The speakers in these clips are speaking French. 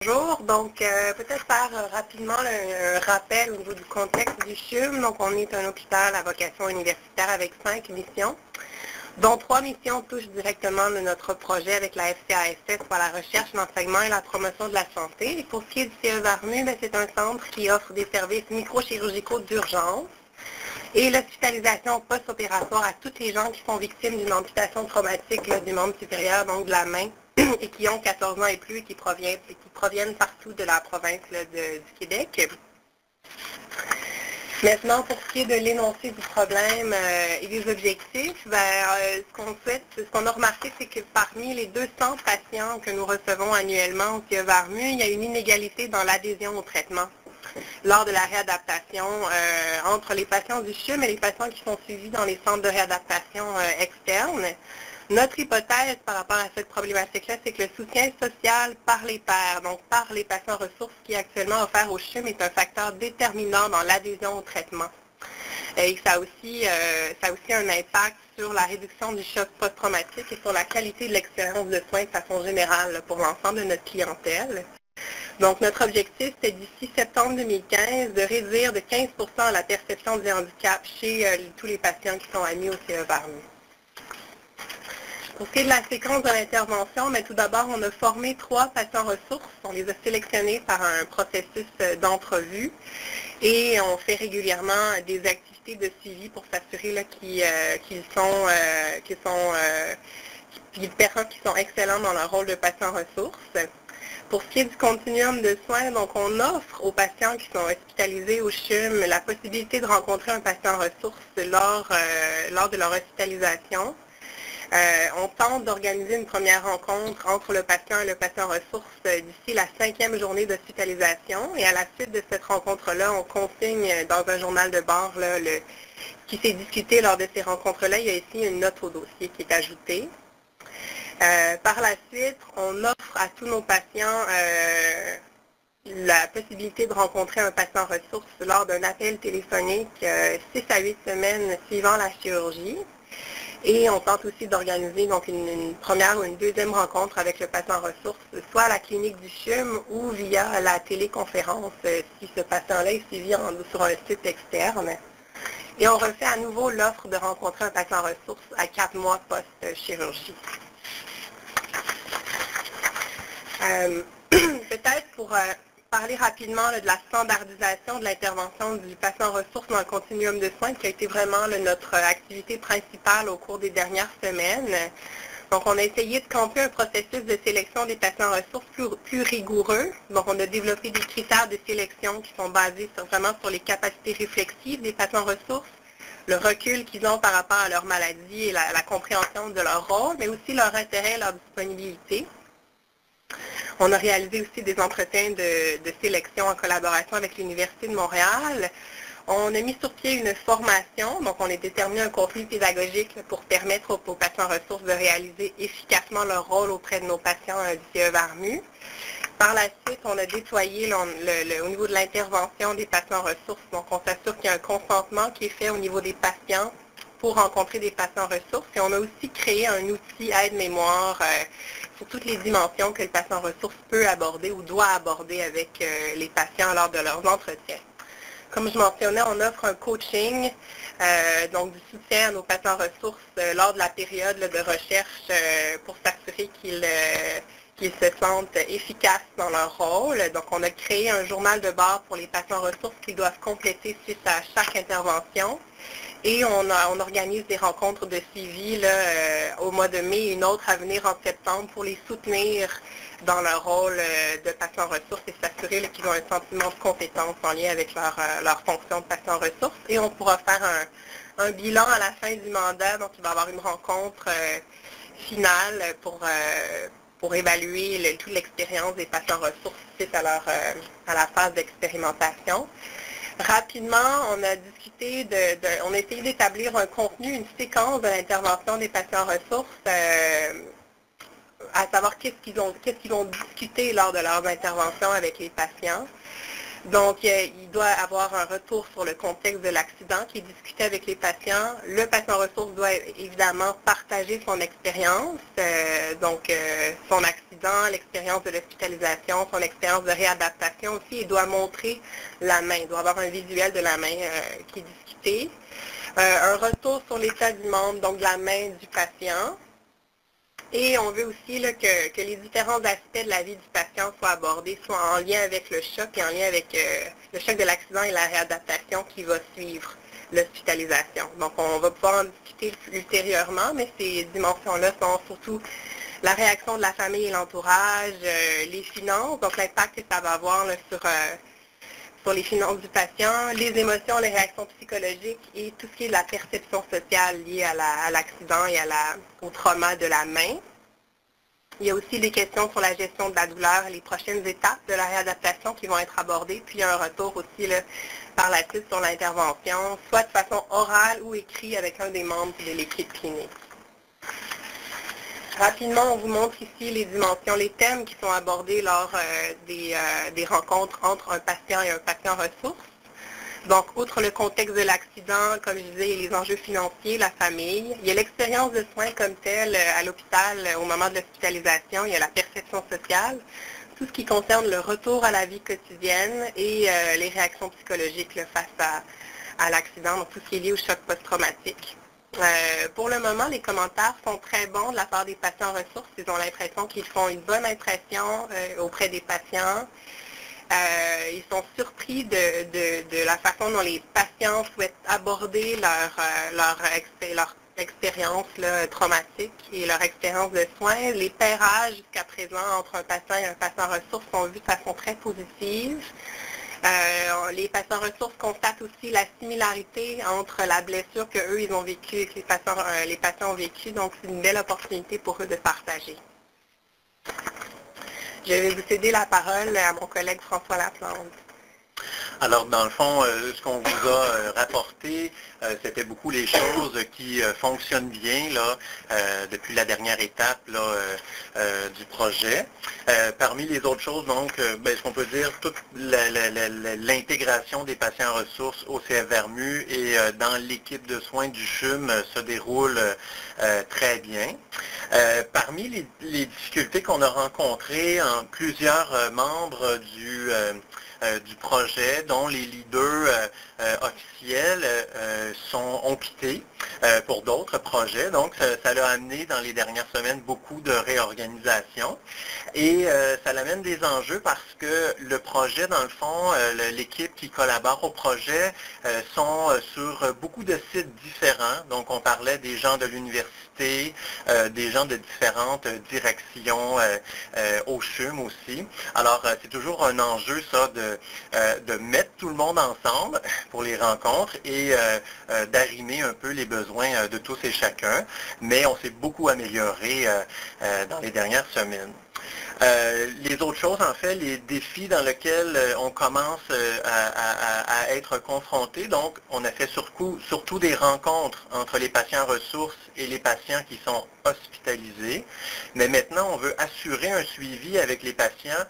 Bonjour, donc peut-être faire rapidement un rappel au niveau du contexte du CHUM. Donc on est un hôpital à vocation universitaire avec 5 missions, dont 3 missions touchent directement de notre projet avec la FCASS pour la recherche, l'enseignement et la promotion de la santé. Et pour ce qui est du CE-VARMU, c'est un centre qui offre des services microchirurgicaux d'urgence et l'hospitalisation post-opératoire à toutes les gens qui sont victimes d'une amputation traumatique là, du membre supérieur, donc de la main, et qui ont 14 ans et plus et qui proviennent partout de la province là, du Québec. Maintenant, pour ce qui est de l'énoncé du problème et des objectifs, ce qu'on a remarqué, c'est que parmi les 200 patients que nous recevons annuellement au CE-VARMU, il y a une inégalité dans l'adhésion au traitement lors de la réadaptation entre les patients du CHUM et les patients qui sont suivis dans les centres de réadaptation externes. Notre hypothèse par rapport à cette problématique-là, c'est que le soutien social par les pairs, donc par les patients ressources qui est actuellement offert au CHUM, est un facteur déterminant dans l'adhésion au traitement. Et ça a aussi un impact sur la réduction du choc post-traumatique et sur la qualité de l'expérience de soins de façon générale pour l'ensemble de notre clientèle. Donc, notre objectif, c'est d'ici septembre 2015 de réduire de 15 % la perception du handicap chez tous les patients qui sont admis au CE-VARMU. Pour ce qui est de la séquence de l'intervention, mais tout d'abord, on a formé 3 patients ressources. On les a sélectionnés par un processus d'entrevue et on fait régulièrement des activités de suivi pour s'assurer qu'ils sont personnes qui sont excellentes dans leur rôle de patient ressources. Pour ce qui est du continuum de soins, donc on offre aux patients qui sont hospitalisés au CHUM la possibilité de rencontrer un patient ressource lors de leur hospitalisation. On tente d'organiser une première rencontre entre le patient et le patient ressource d'ici la 5e journée d'hospitalisation. Et à la suite de cette rencontre-là, on consigne dans un journal de bord qui s'est discuté lors de ces rencontres-là. Il y a ici une note au dossier qui est ajoutée. Par la suite, on offre à tous nos patients la possibilité de rencontrer un patient ressource lors d'un appel téléphonique 6 à 8 semaines suivant la chirurgie. Et on tente aussi d'organiser donc une première ou une deuxième rencontre avec le patient ressource, soit à la clinique du CHUM ou via la téléconférence si ce patient-là est suivi sur un site externe. Et on refait à nouveau l'offre de rencontrer un patient ressource à 4 mois post-chirurgie. Peut-être pour parler rapidement de la standardisation de l'intervention du patient ressource dans le continuum de soins, qui a été vraiment notre activité principale au cours des dernières semaines. Donc, on a essayé de camper un processus de sélection des patients ressources plus rigoureux. Donc, on a développé des critères de sélection qui sont basés vraiment sur les capacités réflexives des patients ressources, le recul qu'ils ont par rapport à leur maladie et la compréhension de leur rôle, mais aussi leur intérêt et leur disponibilité. On a réalisé aussi des entretiens de sélection en collaboration avec l'Université de Montréal. On a mis sur pied une formation, donc on a déterminé un contenu pédagogique pour permettre aux patients ressources de réaliser efficacement leur rôle auprès de nos patients du CE-VARMU. Par la suite, on a déployé au niveau de l'intervention des patients ressources, donc on s'assure qu'il y a un consentement qui est fait au niveau des patients pour rencontrer des patients ressources. Et on a aussi créé un outil aide-mémoire sur toutes les dimensions que le patient ressource peut aborder ou doit aborder avec les patients lors de leurs entretiens. Comme je mentionnais, on offre un coaching, donc du soutien à nos patients ressources lors de la période de recherche pour s'assurer qu'ils se sentent efficaces dans leur rôle. Donc, on a créé un journal de bord pour les patients ressources qu'ils doivent compléter suite à chaque intervention. Et on organise des rencontres de suivi au mois de mai et une autre à venir en septembre pour les soutenir dans leur rôle de patient ressources et s'assurer qu'ils ont un sentiment de compétence en lien avec leur fonction de patient ressources. Et on pourra faire un bilan à la fin du mandat. Donc, il va y avoir une rencontre finale pour évaluer toute l'expérience des patients ressources suite à la phase d'expérimentation. Rapidement, on a discuté on a essayé d'établir un contenu, une séquence de l'intervention des patients ressources, à savoir qu'est-ce qu'ils vont discuter lors de leurs interventions avec les patients. Donc, il doit avoir un retour sur le contexte de l'accident qui est discuté avec les patients. Le patient ressource doit évidemment partager son expérience, son accident, l'expérience de l'hospitalisation, son expérience de réadaptation aussi. Il doit montrer la main, il doit avoir un visuel de la main qui est discuté. Un retour sur l'état du membre, donc de la main du patient. Et on veut aussi là, que les différents aspects de la vie du patient soient abordés, soit en lien avec le choc et en lien avec le choc de l'accident et la réadaptation qui va suivre l'hospitalisation. Donc, on va pouvoir en discuter ultérieurement, mais ces dimensions-là sont surtout la réaction de la famille et l'entourage, les finances, donc l'impact que ça va avoir là, sur les finances du patient, les émotions, les réactions psychologiques et tout ce qui est de la perception sociale liée à l'accident et au trauma de la main. Il y a aussi des questions sur la gestion de la douleur, les prochaines étapes de la réadaptation qui vont être abordées, puis un retour aussi là, par la suite sur l'intervention, soit de façon orale ou écrite avec un des membres de l'équipe clinique. Rapidement, on vous montre ici les dimensions, les thèmes qui sont abordés lors des rencontres entre un patient et un patient ressource. Donc, outre le contexte de l'accident, comme je disais, les enjeux financiers, la famille, il y a l'expérience de soins comme telle à l'hôpital au moment de l'hospitalisation, il y a la perception sociale, tout ce qui concerne le retour à la vie quotidienne et les réactions psychologiques là, face à l'accident, donc tout ce qui est lié au choc post-traumatique. Pour le moment, les commentaires sont très bons de la part des patients ressources. Ils ont l'impression qu'ils font une bonne impression auprès des patients. Ils sont surpris de la façon dont les patients souhaitent aborder leur expérience là, traumatique et leur expérience de soins. Les pairages jusqu'à présent entre un patient et un patient ressource sont vus de façon très positive. Les patients ressources constatent aussi la similarité entre la blessure qu'eux, ils ont vécue et que les patients ont vécu. Donc, c'est une belle opportunité pour eux de partager. Je vais vous céder la parole à mon collègue François Laplante. Alors, dans le fond, ce qu'on vous a rapporté, c'était beaucoup les choses qui fonctionnent bien là, depuis la dernière étape là, du projet. Parmi les autres choses, donc, ce qu'on peut dire, toute l'intégration des patients ressources au CF-Vermu et dans l'équipe de soins du CHUM se déroule très bien. Parmi les difficultés qu'on a rencontrées, plusieurs membres du projet, dont les leaders officiels ont quitté pour d'autres projets. Donc, ça a amené dans les dernières semaines beaucoup de réorganisation. Et ça amène des enjeux parce que le projet, dans le fond, l'équipe qui collabore au projet sont sur beaucoup de sites différents. Donc, on parlait des gens de l'université, des gens de différentes directions au CHUM aussi. Alors, c'est toujours un enjeu, ça, de mettre tout le monde ensemble pour les rencontres et d'arrimer un peu les besoins de tous et chacun. Mais on s'est beaucoup amélioré dans les dernières semaines. Les autres choses, en fait, les défis dans lesquels on commence à être confronté, donc on a fait surtout des rencontres entre les patients ressources et les patients qui sont hospitalisés, mais maintenant on veut assurer un suivi avec les patients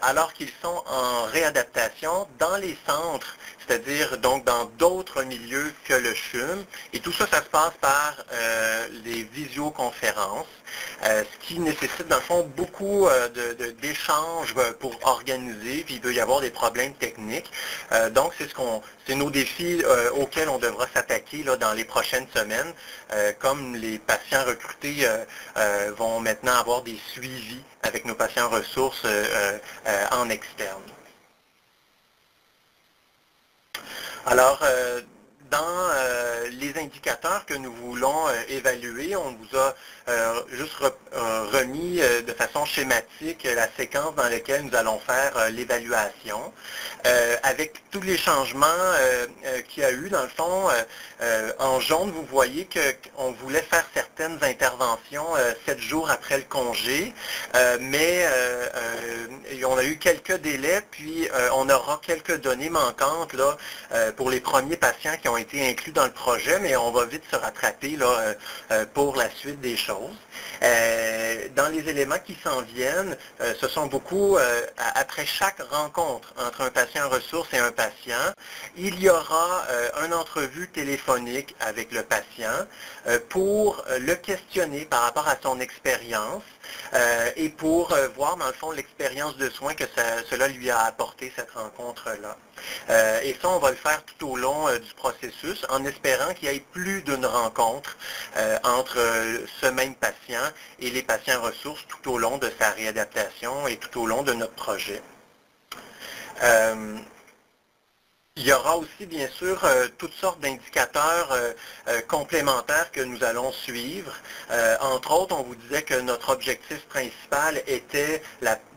alors qu'ils sont en réadaptation dans les centres, c'est-à-dire donc dans d'autres milieux que le CHUM, et tout ça, ça se passe par les visioconférences, ce qui nécessite dans le fond beaucoup d'échanges pour organiser, puis il peut y avoir des problèmes techniques. Donc c'est nos défis auxquels on devra s'attaquer dans les prochaines semaines, comme les patients recrutés vont maintenant avoir des suivis avec nos patients ressources en externe. Alors, dans les indicateurs que nous voulons évaluer, on vous a juste remis de façon schématique la séquence dans laquelle nous allons faire l'évaluation. Avec tous les changements qu'il y a eu, dans le fond, en jaune, vous voyez qu'on voulait faire certaines interventions 7 jours après le congé, mais on a eu quelques délais, puis on aura quelques données manquantes là, pour les premiers patients qui ont été inclus dans le projet, mais on va vite se rattraper là, pour la suite des choses. Dans les éléments qui s'en viennent, ce sont beaucoup, après chaque rencontre entre un patient ressource et un patient, il y aura une entrevue téléphonique avec le patient pour le questionner par rapport à son expérience et pour voir dans le fond l'expérience de soins que cela lui a apporté, cette rencontre-là. Et ça, on va le faire tout au long du processus en espérant qu'il y ait plus d'une rencontre entre ce même patient et les patients ressources tout au long de sa réadaptation et tout au long de notre projet. Il y aura aussi, bien sûr, toutes sortes d'indicateurs complémentaires que nous allons suivre. Entre autres, on vous disait que notre objectif principal était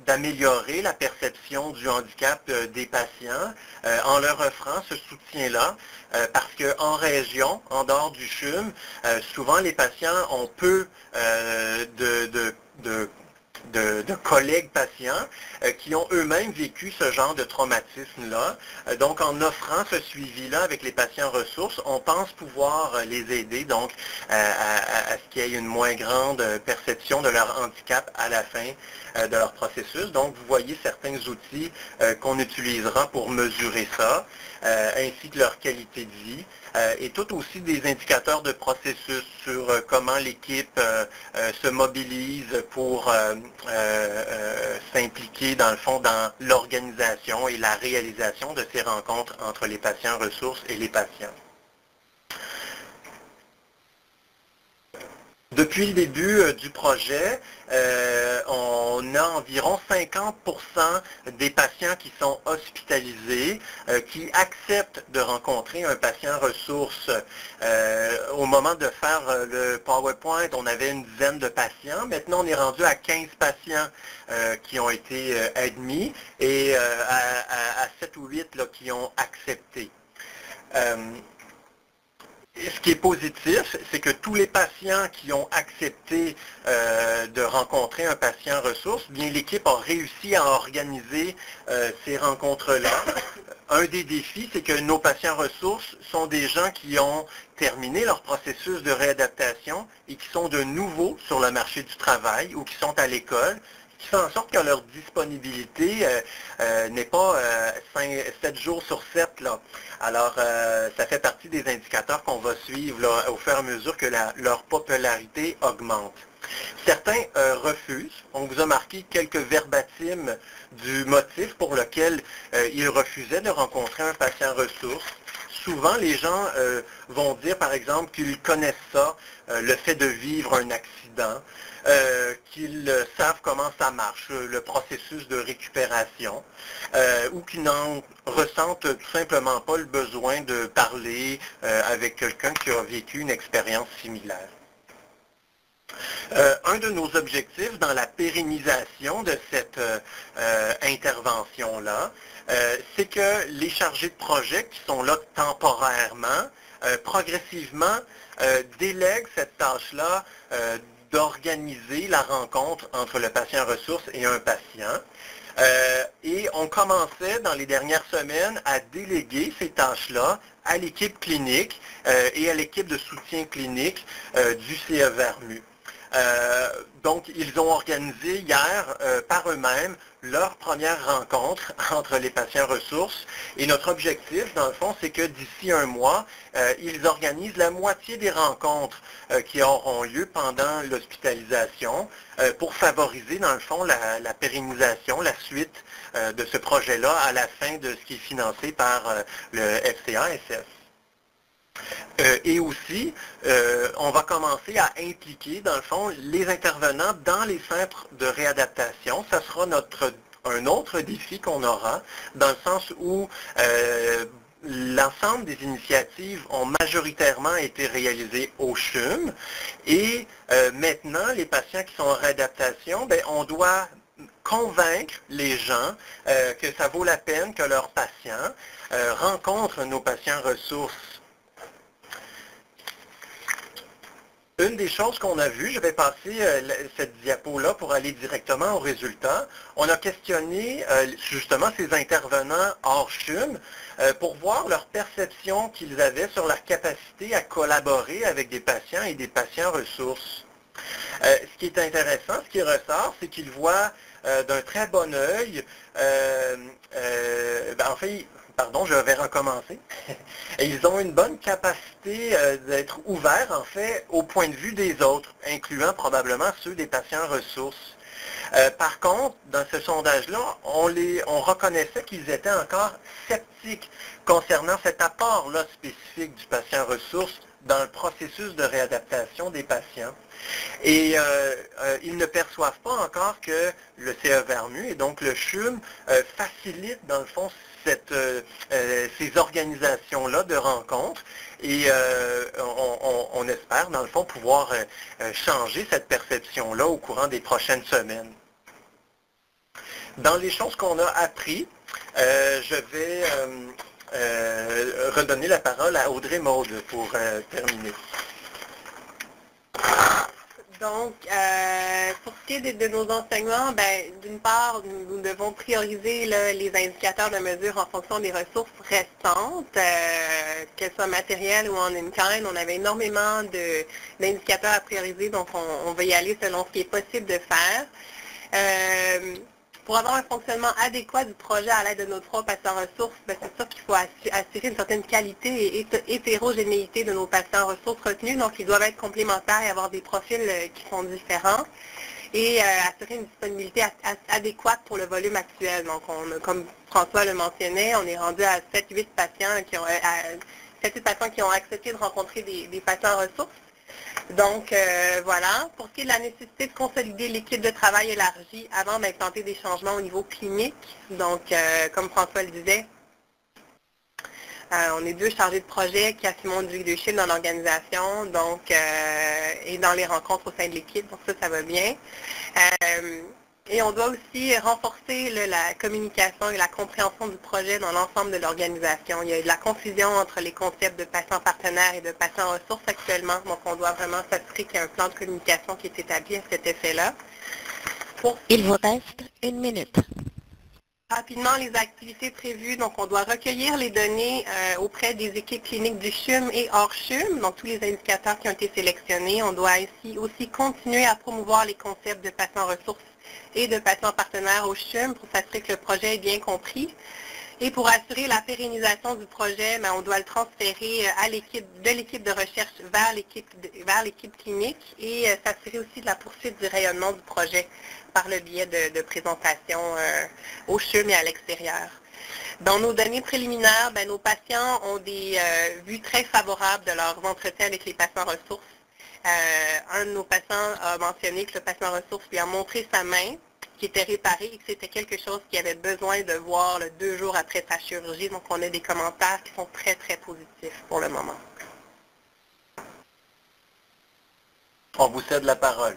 d'améliorer la perception du handicap des patients en leur offrant ce soutien-là, parce qu'en région, en dehors du CHUM, souvent les patients ont peu de collègues patients qui ont eux-mêmes vécu ce genre de traumatisme-là. Donc, en offrant ce suivi-là avec les patients ressources, on pense pouvoir les aider donc à ce qu'il y ait une moins grande perception de leur handicap à la fin de leur processus. Donc, vous voyez certains outils qu'on utilisera pour mesurer ça, ainsi que leur qualité de vie, et tout aussi des indicateurs de processus sur comment l'équipe se mobilise pour s'impliquer dans le fond dans l'organisation et la réalisation de ces rencontres entre les patients ressources et les patients. Depuis le début du projet, on a environ 50% des patients qui sont hospitalisés, qui acceptent de rencontrer un patient ressource. Au moment de faire le PowerPoint, on avait une dizaine de patients. Maintenant, on est rendu à 15 patients qui ont été admis et à 7 ou 8 là, qui ont accepté. Ce qui est positif, c'est que tous les patients qui ont accepté de rencontrer un patient ressource, bien l'équipe a réussi à organiser ces rencontres-là. Un des défis, c'est que nos patients ressources sont des gens qui ont terminé leur processus de réadaptation et qui sont de nouveau sur le marché du travail ou qui sont à l'école, qui fait en sorte que leur disponibilité n'est pas 7 jours sur 7. Là. Alors, ça fait partie des indicateurs qu'on va suivre là, au fur et à mesure que leur popularité augmente. Certains refusent. On vous a marqué quelques verbatims du motif pour lequel ils refusaient de rencontrer un patient ressource. Souvent, les gens vont dire, par exemple, qu'ils connaissent ça, le fait de vivre un accident, qu'ils savent comment ça marche, le processus de récupération, ou qu'ils n'en ressentent tout simplement pas le besoin de parler avec quelqu'un qui a vécu une expérience similaire. Un de nos objectifs dans la pérennisation de cette intervention-là, c'est que les chargés de projet qui sont là temporairement, progressivement, délèguent cette tâche-là d'organiser la rencontre entre le patient ressource et un patient. Et on commençait dans les dernières semaines à déléguer ces tâches-là à l'équipe clinique et à l'équipe de soutien clinique du CE-VERMU. Donc, ils ont organisé hier par eux-mêmes leur première rencontre entre les patients ressources. Et notre objectif, dans le fond, c'est que d'ici un mois, ils organisent la moitié des rencontres qui auront lieu pendant l'hospitalisation pour favoriser, dans le fond, la pérennisation, la suite de ce projet-là à la fin de ce qui est financé par le FCA-SF. Et aussi, on va commencer à impliquer, dans le fond, les intervenants dans les centres de réadaptation. Ça sera un autre défi qu'on aura, dans le sens où l'ensemble des initiatives ont majoritairement été réalisées au CHUM. Et maintenant, les patients qui sont en réadaptation, bien, on doit convaincre les gens que ça vaut la peine que leurs patients rencontrent nos patients ressources. Une des choses qu'on a vues, je vais passer cette diapo-là pour aller directement au résultat. On a questionné justement ces intervenants hors CHUM pour voir leur perception qu'ils avaient sur leur capacité à collaborer avec des patients et des patients ressources. Ce qui est intéressant, ce qui ressort, c'est qu'ils voient d'un très bon œil, en fait, pardon, je vais recommencer. Ils ont une bonne capacité d'être ouverts, en fait, au point de vue des autres, incluant probablement ceux des patients ressources. Par contre, dans ce sondage-là, on reconnaissait qu'ils étaient encore sceptiques concernant cet apport-là spécifique du patient ressource dans le processus de réadaptation des patients. Et ils ne perçoivent pas encore que le CE-VERMU et donc le CHUM facilitent, dans le fond, ces organisations-là de rencontres. Et on espère, dans le fond, pouvoir changer cette perception-là au courant des prochaines semaines. Dans les choses qu'on a appris, je vais redonner la parole à Audrey Maude pour terminer. Donc, pour ce qui est de nos enseignements, d'une part, nous devons prioriser les indicateurs de mesure en fonction des ressources restantes, qu'elles soient matérielles ou en in-kind. On avait énormément d'indicateurs à prioriser, donc on va y aller selon ce qui est possible de faire. Pour avoir un fonctionnement adéquat du projet à l'aide de nos 3 patients ressources, c'est sûr qu'il faut assurer une certaine qualité et hétérogénéité de nos patients ressources retenus. Donc, ils doivent être complémentaires et avoir des profils qui sont différents et assurer une disponibilité adéquate pour le volume actuel. Donc, comme François le mentionnait, on est rendu à 7-8 patients qui ont accepté de rencontrer des patients ressources. Donc, voilà. Pour ce qui est de la nécessité de consolider l'équipe de travail élargie avant d'implanter des changements au niveau clinique, donc, comme François le disait, on est 2 chargés de projet qui assumons du leadership dans l'organisation, donc, et dans les rencontres au sein de l'équipe, donc ça va bien. Et on doit aussi renforcer la communication et la compréhension du projet dans l'ensemble de l'organisation. Il y a de la confusion entre les concepts de patients partenaires et de patients ressources actuellement, donc on doit vraiment s'assurer qu'il y a un plan de communication qui est établi à cet effet-là. Il vous reste 1 minute. Rapidement, les activités prévues, donc on doit recueillir les données auprès des équipes cliniques du CHUM et hors CHUM, donc tous les indicateurs qui ont été sélectionnés. On doit aussi continuer à promouvoir les concepts de patients ressources et de patients partenaires au CHUM pour s'assurer que le projet est bien compris. Et pour assurer la pérennisation du projet, on doit le transférer de l'équipe de recherche vers l'équipe clinique et s'assurer aussi de la poursuite du rayonnement du projet par le biais de présentations au CHUM et à l'extérieur. Dans nos données préliminaires, nos patients ont des vues très favorables de leurs entretiens avec les patients ressources. Un de nos patients a mentionné que le patient ressources lui a montré sa main qui était réparée et que c'était quelque chose qu'il avait besoin de voir 2 jours après sa chirurgie. Donc, on a des commentaires qui sont très, très positifs pour le moment. On vous cède la parole.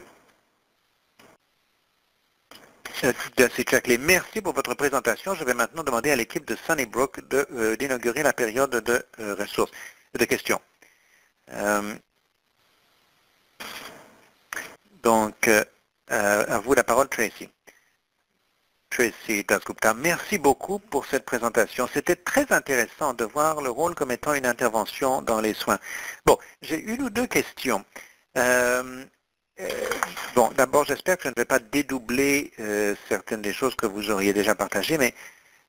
C'est Jacqueline. Merci pour votre présentation. Je vais maintenant demander à l'équipe de Sunnybrook d'inaugurer la période de ressources, de questions. Donc, à vous la parole, Tracy. Tracy Dasgupta, merci beaucoup pour cette présentation. C'était très intéressant de voir le rôle comme étant une intervention dans les soins. Bon, j'ai 1 ou 2 questions. Bon, d'abord, j'espère que je ne vais pas dédoubler certaines des choses que vous auriez déjà partagées, mais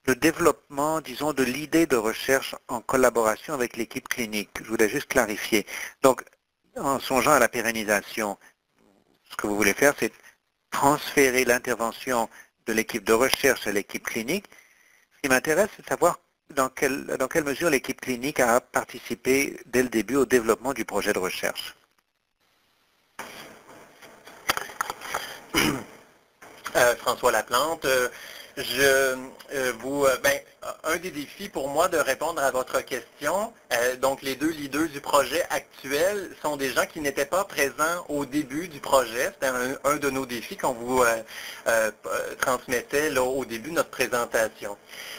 le développement, disons, de l'idée de recherche en collaboration avec l'équipe clinique. Je voulais juste clarifier. Donc, en songeant à la pérennisation, ce que vous voulez faire, c'est transférer l'intervention de l'équipe de recherche à l'équipe clinique. Ce qui m'intéresse, c'est de savoir dans quelle mesure l'équipe clinique a participé dès le début au développement du projet de recherche. François Laplante, un des défis pour moi de répondre à votre question, donc les 2 leaders du projet actuel sont des gens qui n'étaient pas présents au début du projet. C'était un de nos défis qu'on vous transmettait là, au début de notre présentation.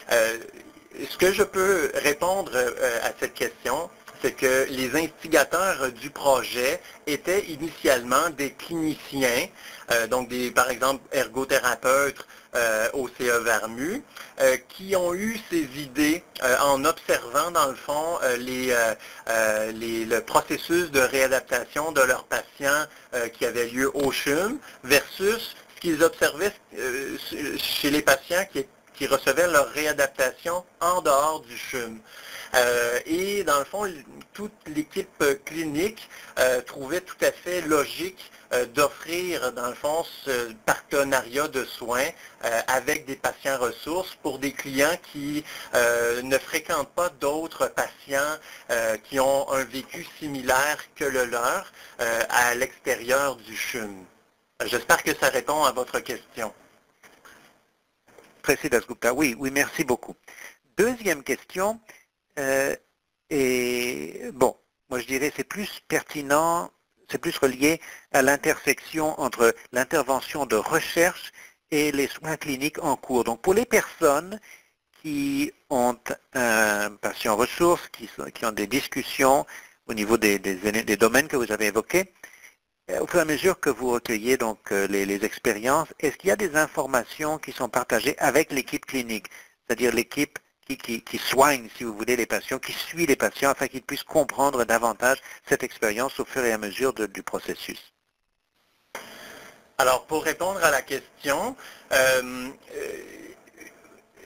Ce que je peux répondre à cette question, c'est que les instigateurs du projet étaient initialement des cliniciens, donc par exemple ergothérapeutes au CA Vermu, qui ont eu ces idées en observant, dans le fond, le processus de réadaptation de leurs patients qui avait lieu au CHUM versus ce qu'ils observaient chez les patients qui recevaient leur réadaptation en dehors du CHUM. Et dans le fond, toute l'équipe clinique trouvait tout à fait logique d'offrir, dans le fond, ce partenariat de soins avec des patients ressources pour des clients qui ne fréquentent pas d'autres patients qui ont un vécu similaire que le leur à l'extérieur du CHUM. J'espère que ça répond à votre question. Tracy Dasgupta, oui, merci beaucoup. Deuxième question, et bon, moi je dirais c'est plus pertinent, c'est plus relié à l'intersection entre l'intervention de recherche et les soins cliniques en cours. Donc pour les personnes qui ont un patient ressource, qui ont des discussions au niveau des domaines que vous avez évoqués, au fur et à mesure que vous recueillez donc les expériences, est-ce qu'il y a des informations qui sont partagées avec l'équipe clinique, c'est-à-dire l'équipe qui soigne, si vous voulez, les patients, qui suit les patients afin qu'ils puissent comprendre davantage cette expérience au fur et à mesure du processus? Alors, pour répondre à la question,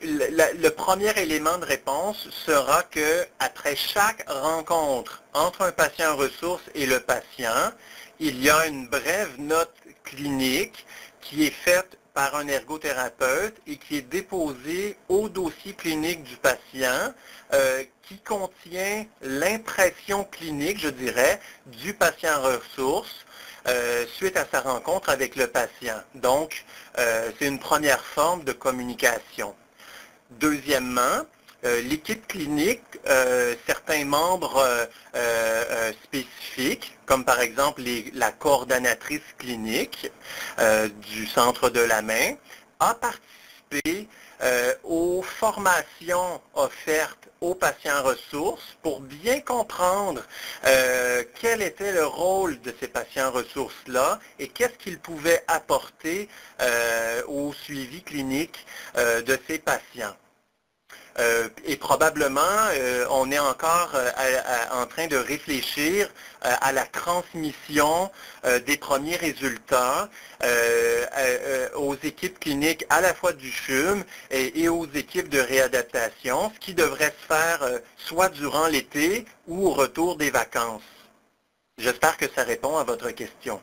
le premier élément de réponse sera que après chaque rencontre entre un patient ressource et le patient, il y a une brève note clinique qui est faite par un ergothérapeute et qui est déposée au dossier clinique du patient qui contient l'impression clinique, je dirais, du patient ressource suite à sa rencontre avec le patient. Donc, c'est une première forme de communication. Deuxièmement, l'équipe clinique, certains membres spécifiques, comme par exemple la coordonnatrice clinique du Centre de la main, a participé aux formations offertes aux patients ressources pour bien comprendre quel était le rôle de ces patients ressources-là et qu'est-ce qu'ils pouvaient apporter au suivi clinique de ces patients. Et probablement, on est encore en train de réfléchir à la transmission des premiers résultats aux équipes cliniques à la fois du CHUM et aux équipes de réadaptation, ce qui devrait se faire soit durant l'été ou au retour des vacances. J'espère que ça répond à votre question.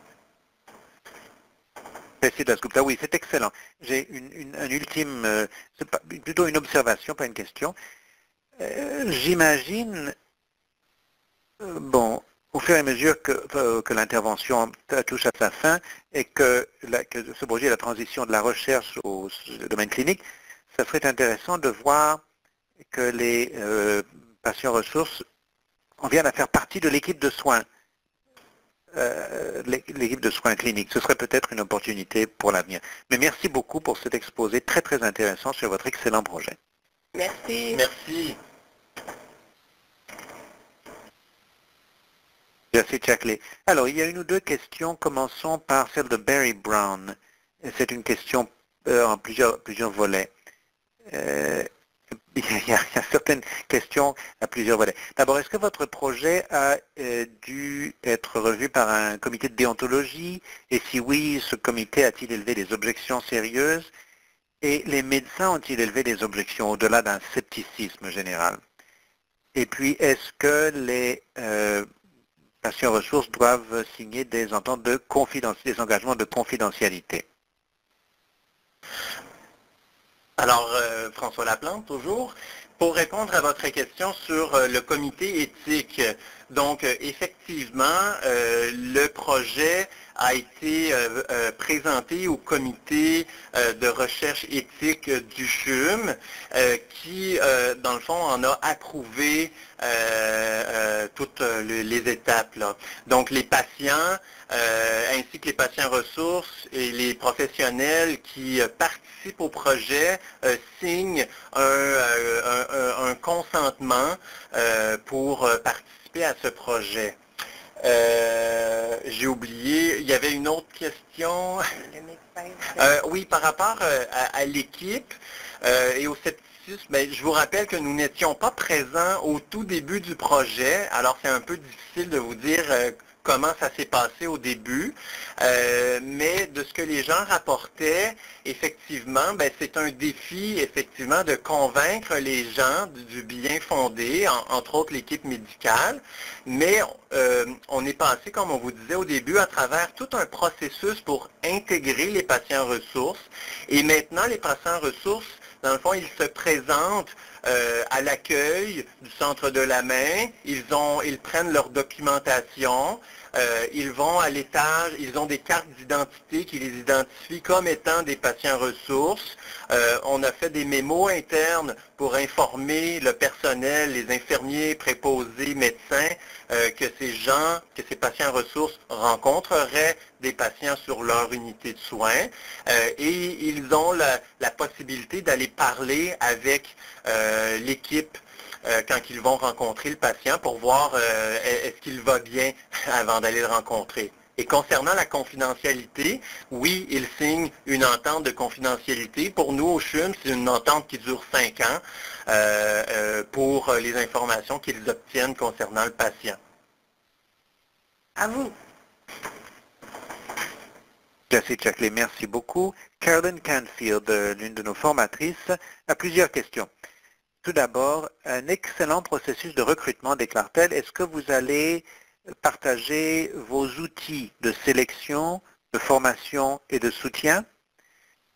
Oui, c'est excellent. J'ai un ultime, plutôt une observation, pas une question. J'imagine, bon, au fur et à mesure que l'intervention touche à sa fin et que se produit la transition de la recherche au domaine clinique, ça serait intéressant de voir que les patients ressources en viennent à faire partie de l'équipe de soins. L'équipe de soins cliniques. Ce serait peut-être une opportunité pour l'avenir. Mais merci beaucoup pour cet exposé très très intéressant sur votre excellent projet. Merci. Merci. Merci, Chacley. Alors, il y a une ou deux questions. Commençons par celle de Barry Brown. C'est une question en plusieurs volets. Il y a certaines questions à plusieurs volets. D'abord, est-ce que votre projet a dû être revu par un comité de déontologie? Et si oui, ce comité a-t-il élevé des objections sérieuses? Et les médecins ont-ils élevé des objections au-delà d'un scepticisme général? Et puis, est-ce que les patients ressources doivent signer des ententes de des engagements de confidentialité? Alors, François Laplante, toujours. Pour répondre à votre question sur le comité éthique, donc effectivement, le projet a été présenté au comité de recherche éthique du CHUM qui, dans le fond, en a approuvé toutes les étapes, là. Donc, les patients, ainsi que les patients ressources et les professionnels qui participent au projet signent un consentement pour participer à ce projet. J'ai oublié, il y avait une autre question. Oui, par rapport à l'équipe et au scepticisme, ben, je vous rappelle que nous n'étions pas présents au tout début du projet, alors c'est un peu difficile de vous dire comment ça s'est passé au début, mais de ce que les gens rapportaient, effectivement, ben, c'est un défi, effectivement, de convaincre les gens du bien fondé, entre autres l'équipe médicale, mais on est passé, comme on vous disait au début, à travers tout un processus pour intégrer les patients ressources, et maintenant, les patients ressources, dans le fond, ils se présentent à l'accueil du centre de la main, ils prennent leur documentation, ils vont à l'étage, ils ont des cartes d'identité qui les identifient comme étant des patients ressources. On a fait des mémos internes pour informer le personnel, les infirmiers, préposés, médecins, que ces patients ressources rencontreraient des patients sur leur unité de soins et ils ont la possibilité d'aller parler avec l'équipe quand ils vont rencontrer le patient pour voir est-ce qu'il va bien avant d'aller le rencontrer. Et concernant la confidentialité, oui, ils signent une entente de confidentialité. Pour nous, au CHUM, c'est une entente qui dure 5 ans pour les informations qu'ils obtiennent concernant le patient. À vous. Jessie Chackley, merci beaucoup. Carolyn Canfield, l'une de nos formatrices, a plusieurs questions. Tout d'abord, un excellent processus de recrutement, déclare-t-elle. Est-ce que vous allez partager vos outils de sélection, de formation et de soutien?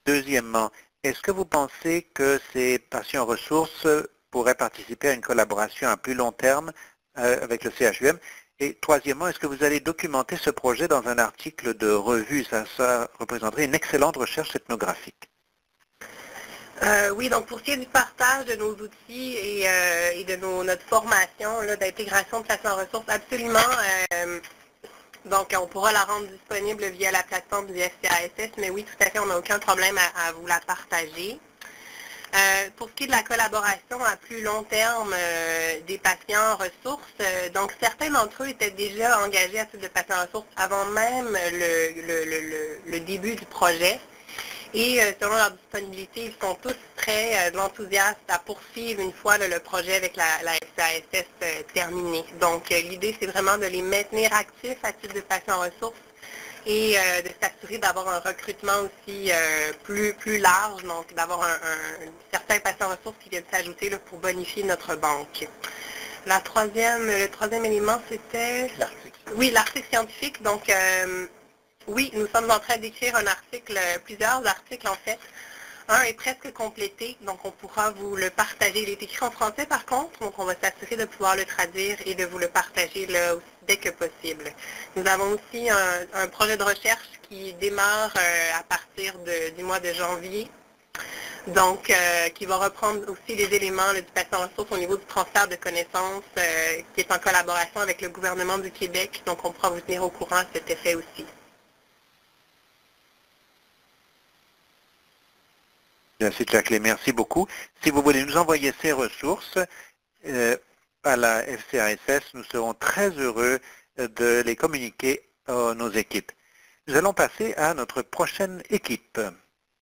Deuxièmement, est-ce que vous pensez que ces patients ressources pourraient participer à une collaboration à plus long terme avec le CHUM? Et troisièmement, est-ce que vous allez documenter ce projet dans un article de revue? Ça représenterait une excellente recherche ethnographique. Oui, donc pour ce qui est du partage de nos outils et de notre formation d'intégration de patients ressources, absolument. Donc, on pourra la rendre disponible via la plateforme du FCASS, mais oui, tout à fait, on n'a aucun problème à vous la partager. Pour ce qui est de la collaboration à plus long terme des patients ressources, donc certains d'entre eux étaient déjà engagés à titre de patients ressources avant même le début du projet. Et selon leur disponibilité, ils sont tous très enthousiastes à poursuivre une fois le projet avec la FCASS terminé. Donc, l'idée, c'est vraiment de les maintenir actifs à titre de patients ressources et de s'assurer d'avoir un recrutement aussi plus large, donc d'avoir certains patients ressources qui viennent s'ajouter pour bonifier notre banque. Le troisième élément, c'était... L'article. Oui, l'article scientifique. Donc, oui, nous sommes en train d'écrire plusieurs articles en fait. Un est presque complété, donc on pourra vous le partager. Il est écrit en français par contre, donc on va s'assurer de pouvoir le traduire et de vous le partager là aussi dès que possible. Nous avons aussi un projet de recherche qui démarre à partir du mois de janvier, donc qui va reprendre aussi les éléments du patient ressources au niveau du transfert de connaissances, qui est en collaboration avec le gouvernement du Québec, donc on pourra vous tenir au courant à cet effet aussi. Merci Jacqueline, merci beaucoup. Si vous voulez nous envoyer ces ressources à la FCASS, nous serons très heureux de les communiquer à nos équipes. Nous allons passer à notre prochaine équipe.